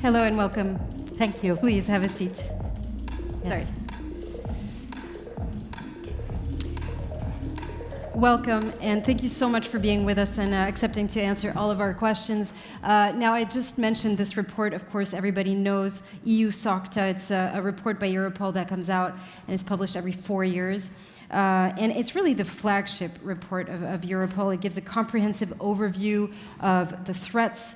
Hello and welcome. Thank you. Please have a seat. Yes. Sorry. Welcome, and thank you so much for being with us and accepting to answer all of our questions. Now, I just mentioned this report. Of course, everybody knows EU SOCTA. It's a report by Europol that comes out and is published every 4 years. And it's really the flagship report of Europol. It gives a comprehensive overview of the threats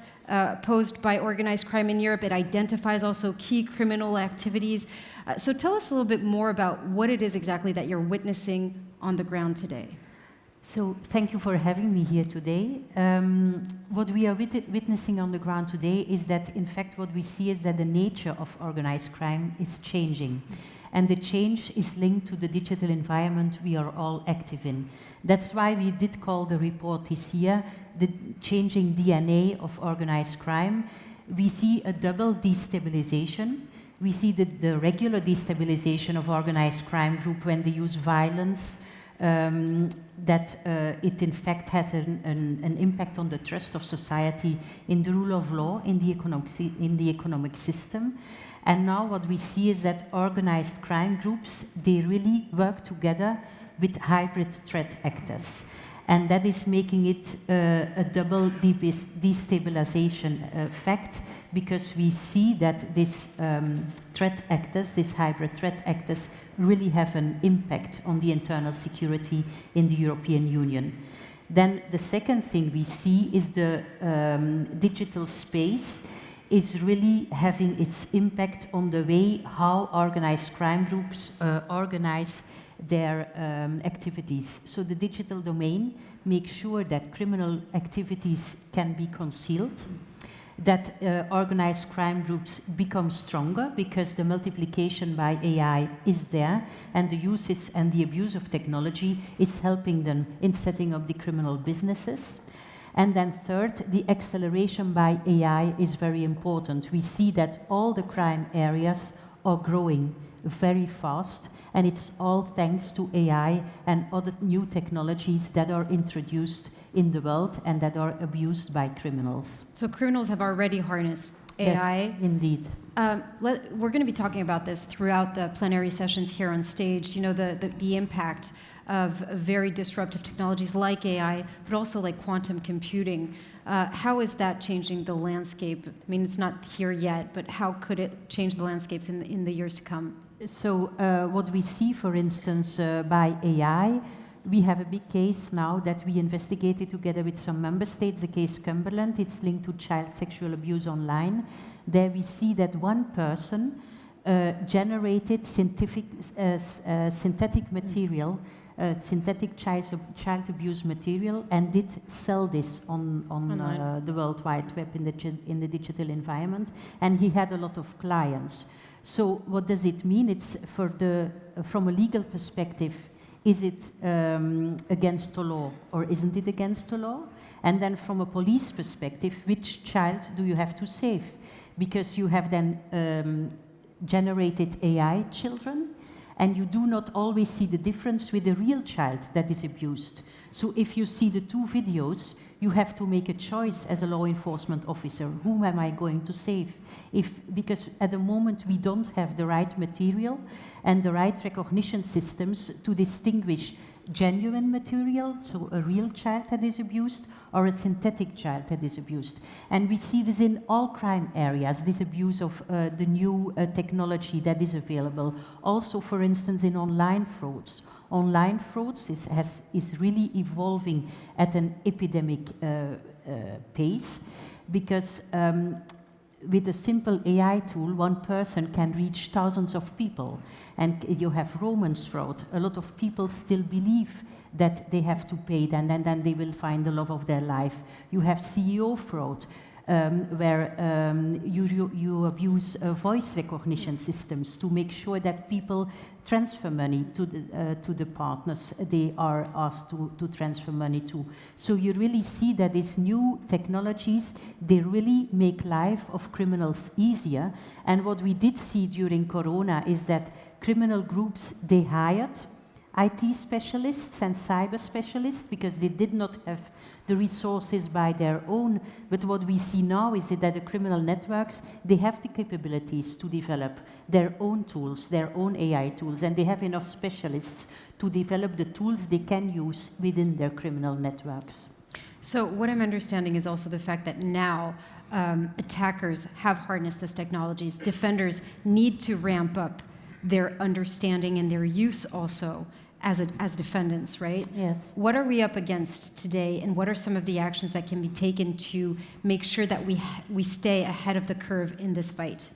posed by organized crime in Europe. It identifies also key criminal activities. So tell us a little bit more about what it is exactly that you're witnessing on the ground today. So thank you for having me here today. What we are witnessing on the ground today is that, in fact, what we see is that the nature of organized crime is changing. And the change is linked to the digital environment we are all active in. That's why we did call the report this year the changing DNA of organized crime. We see a double destabilization. We see the regular destabilization of organized crime group when they use violence, that it in fact has an impact on the trust of society in the rule of law, in the economic system. And now what we see is that organized crime groups, they really work together with hybrid threat actors. And that is making it a double destabilization fact, because we see that these threat actors, these hybrid threat actors, really have an impact on the internal security in the European Union. Then the second thing we see is the digital space is really having its impact on the way how organized crime groups organize their activities. So the digital domain makes sure that criminal activities can be concealed, that organized crime groups become stronger because the multiplication by AI is there, and the uses and the abuse of technology is helping them in setting up the criminal businesses. And then third, the acceleration by AI is very important. We see that all the crime areas are growing very fast, and it's all thanks to AI and other new technologies that are introduced in the world and that are abused by criminals. So criminals have already harnessed AI. Yes, indeed. We're going to be talking about this throughout the plenary sessions here on stage. You know, the impact of very disruptive technologies like AI, but also like quantum computing. How is that changing the landscape? I mean, it's not here yet, but how could it change the landscapes in the years to come? So what we see, for instance, by AI, we have a big case now that we investigated together with some member states, the case Cumberland. It's linked to child sexual abuse online. There we see that one person generated synthetic material, synthetic child abuse material, and did sell this on the World Wide Web in the digital environment, and he had a lot of clients. So what does it mean? It's from a legal perspective, is it against the law or isn't it against the law? And then from a police perspective, which child do you have to save? Because you have then generated AI children, and you do not always see the difference with a real child that is abused. So if you see the two videos, you have to make a choice as a law enforcement officer. Whom am I going to save? Because at the moment we don't have the right material and the right recognition systems to distinguish genuine material, so a real child that is abused, or a synthetic child that is abused. And we see this in all crime areas, this abuse of the new technology that is available. Also, for instance, in online frauds. Online frauds is really evolving at an epidemic pace, because with a simple AI tool, one person can reach thousands of people. And you have romance fraud. A lot of people still believe that they have to pay, and then they will find the love of their life. You have CEO fraud, where you abuse voice recognition systems to make sure that people transfer money to the partners they are asked to transfer money to. So you really see that these new technologies, they really make life of criminals easier. And what we did see during Corona is that criminal groups, they hired IT specialists and cyber specialists because they did not have the resources by their own. But what we see now is that the criminal networks, they have the capabilities to develop their own tools, their own AI tools, and they have enough specialists to develop the tools they can use within their criminal networks. So what I'm understanding is also the fact that now attackers have harnessed these technologies. Defenders need to ramp up their understanding and their use also as defendants, right? Yes. What are we up against today, and what are some of the actions that can be taken to make sure that we stay ahead of the curve in this fight?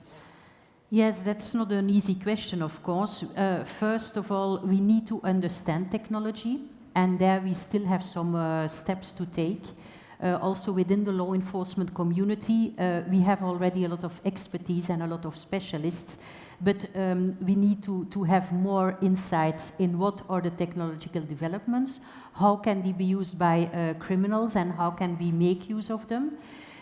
Yes, that's not an easy question, of course. First of all, we need to understand technology, and there we still have some steps to take. Also within the law enforcement community, we have already a lot of expertise and a lot of specialists, but we need to have more insights in what are the technological developments, how can they be used by criminals, and how can we make use of them.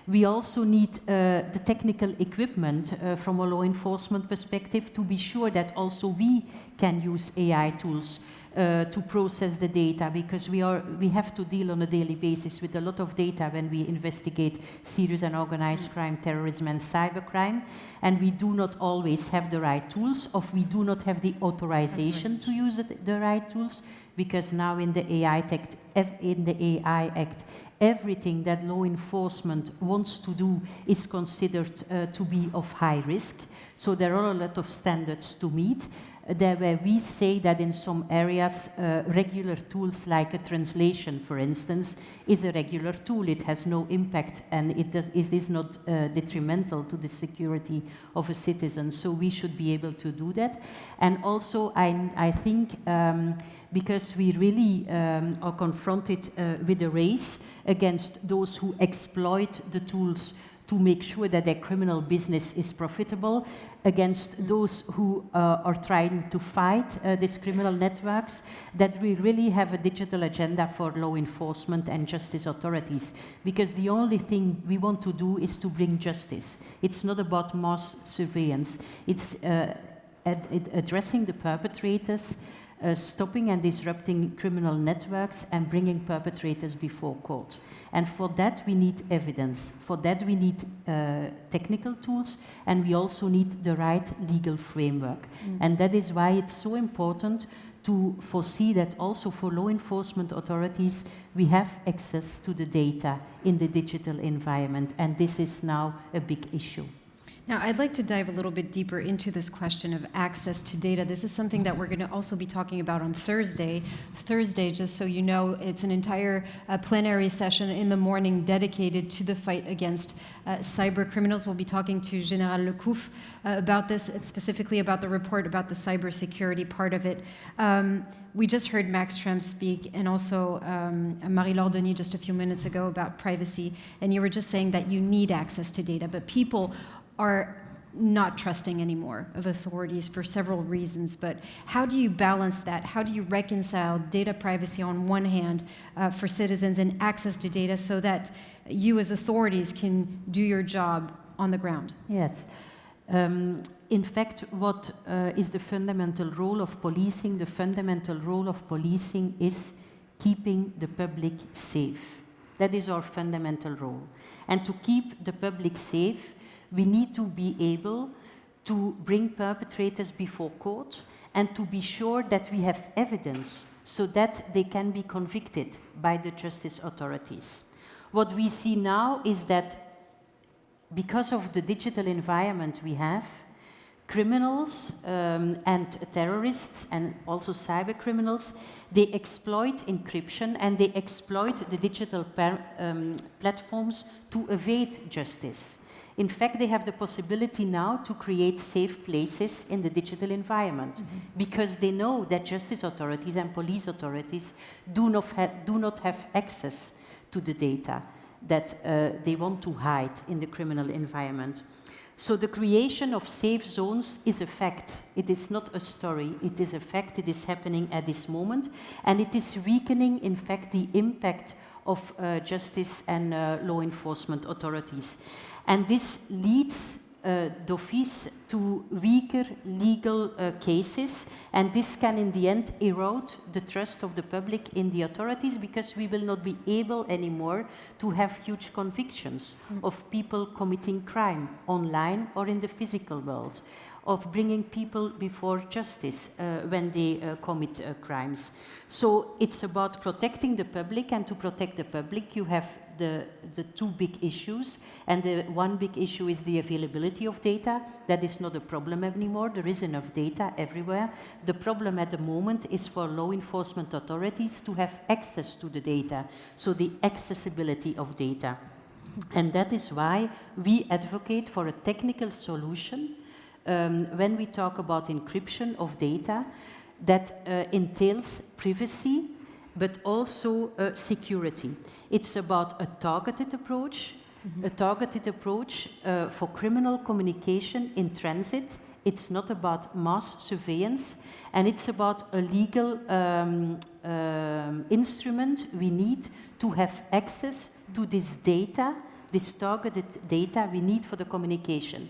We also need the technical equipment from a law enforcement perspective to be sure that also we can use AI tools to process the data, because we have to deal on a daily basis with a lot of data when we investigate serious and organized crime, terrorism and cybercrime, and we do not always have the right tools, or we do not have the authorization to use the right tools, because now in the AI Act, everything that law enforcement wants to do is considered to be of high risk. So there are a lot of standards to meet. There where we say that in some areas, regular tools like a translation, for instance, is a regular tool. It has no impact, and it is not detrimental to the security of a citizen. So we should be able to do that. And also, I think, because we really are confronted with a race against those who exploit the tools to make sure that their criminal business is profitable, against those who are trying to fight these criminal networks, that we really have a digital agenda for law enforcement and justice authorities. Because the only thing we want to do is to bring justice. It's not about mass surveillance. It's addressing the perpetrators, stopping and disrupting criminal networks, and bringing perpetrators before court. And for that we need evidence. For that we need technical tools, and we also need the right legal framework. And that is why it's so important to foresee that also for law enforcement authorities we have access to the data in the digital environment, and this is now a big issue. Now, I'd like to dive a little bit deeper into this question of access to data. This is something that we're going to also be talking about on Thursday. Thursday, just so you know, it's an entire plenary session in the morning dedicated to the fight against cyber criminals. We'll be talking to General Lecouf about this, and specifically about the report about the cybersecurity part of it. We just heard Max Schrems speak, and also Marie-Laure Denis just a few minutes ago about privacy, and you were just saying that you need access to data, but people are not trusting anymore of authorities for several reasons. But how do you balance that? How do you reconcile data privacy on one hand for citizens and access to data so that you as authorities can do your job on the ground? Yes. In fact, what is the fundamental role of policing? The fundamental role of policing is keeping the public safe. That is our fundamental role. And to keep the public safe, we need to be able to bring perpetrators before court and to be sure that we have evidence so that they can be convicted by the justice authorities. What we see now is that because of the digital environment we have, criminals and terrorists and also cyber criminals, they exploit encryption and they exploit the digital platforms to evade justice. In fact, they have the possibility now to create safe places in the digital environment because they know that justice authorities and police authorities do not have access to the data that they want to hide in the criminal environment. So the creation of safe zones is a fact. It is not a story. It is a fact. It is happening at this moment. And it is weakening, in fact, the impact of justice and law enforcement authorities. And this leads d'office to weaker legal cases, and this can in the end erode the trust of the public in the authorities, because we will not be able anymore to have huge convictions of people committing crime online or in the physical world, of bringing people before justice when they commit crimes. So it's about protecting the public, and to protect the public you have the two big issues, and the one big issue is the availability of data. That is not a problem anymore. There is enough data everywhere. The problem at the moment is for law enforcement authorities to have access to the data, so the accessibility of data. And that is why we advocate for a technical solution when we talk about encryption of data that entails privacy, but also security. It's about a targeted approach, for criminal communication in transit. It's not about mass surveillance, and it's about a legal instrument we need to have access to this data, this targeted data we need for the communication.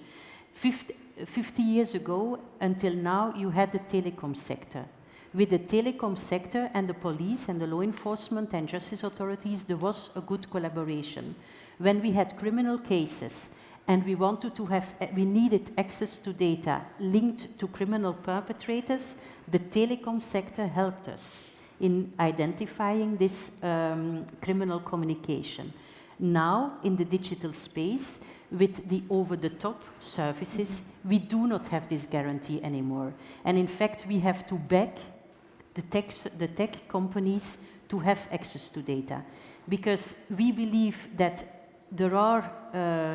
50 years ago until now, you had the telecom sector. With the telecom sector and the police and the law enforcement and justice authorities, there was a good collaboration. When we had criminal cases and we wanted to have, we needed access to data linked to criminal perpetrators, the telecom sector helped us in identifying this criminal communication. Now, in the digital space, with the over-the-top services, we do not have this guarantee anymore. And in fact, we have to back the tech companies to have access to data, because we believe that there are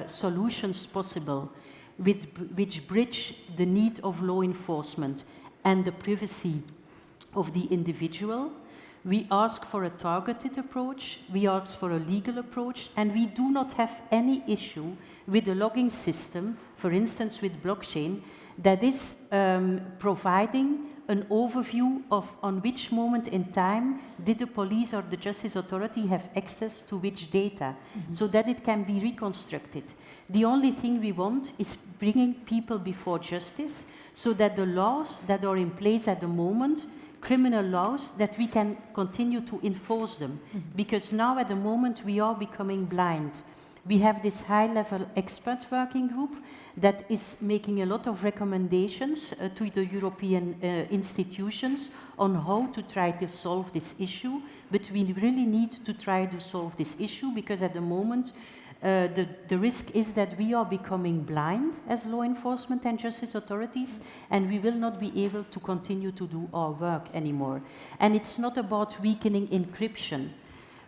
solutions possible which bridge the need of law enforcement and the privacy of the individual. We ask for a targeted approach, we ask for a legal approach, and we do not have any issue with the logging system, for instance with blockchain, that is providing an overview of on which moment in time did the police or the justice authority have access to which data, so that it can be reconstructed. The only thing we want is bringing people before justice, so that the laws that are in place at the moment, criminal laws, that we can continue to enforce them. Because now at the moment we are becoming blind. We have this high-level expert working group that is making a lot of recommendations to the European institutions on how to try to solve this issue. But we really need to try to solve this issue, because at the moment the risk is that we are becoming blind as law enforcement and justice authorities, and we will not be able to continue to do our work anymore. And it's not about weakening encryption.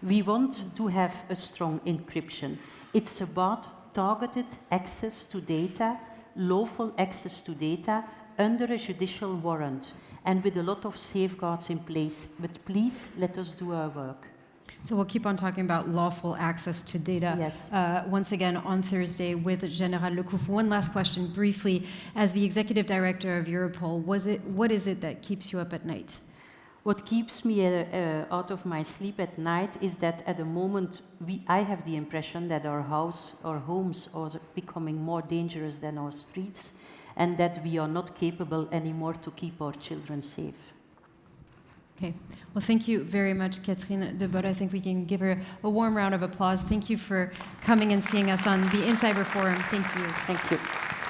We want to have a strong encryption. It's about targeted access to data, lawful access to data under a judicial warrant, and with a lot of safeguards in place. But please let us do our work. So we'll keep on talking about lawful access to data. Yes. Once again on Thursday with General Lecouf. One last question, briefly. As the executive director of Europol, what is it that keeps you up at night? What keeps me out of my sleep at night is that at the moment I have the impression that our homes are becoming more dangerous than our streets, and that we are not capable anymore to keep our children safe. Okay. Well, thank you very much, Catherine de Bolle. I think we can give her a warm round of applause. Thank you for coming and seeing us on the INCYBER Forum. Thank you. Thank you.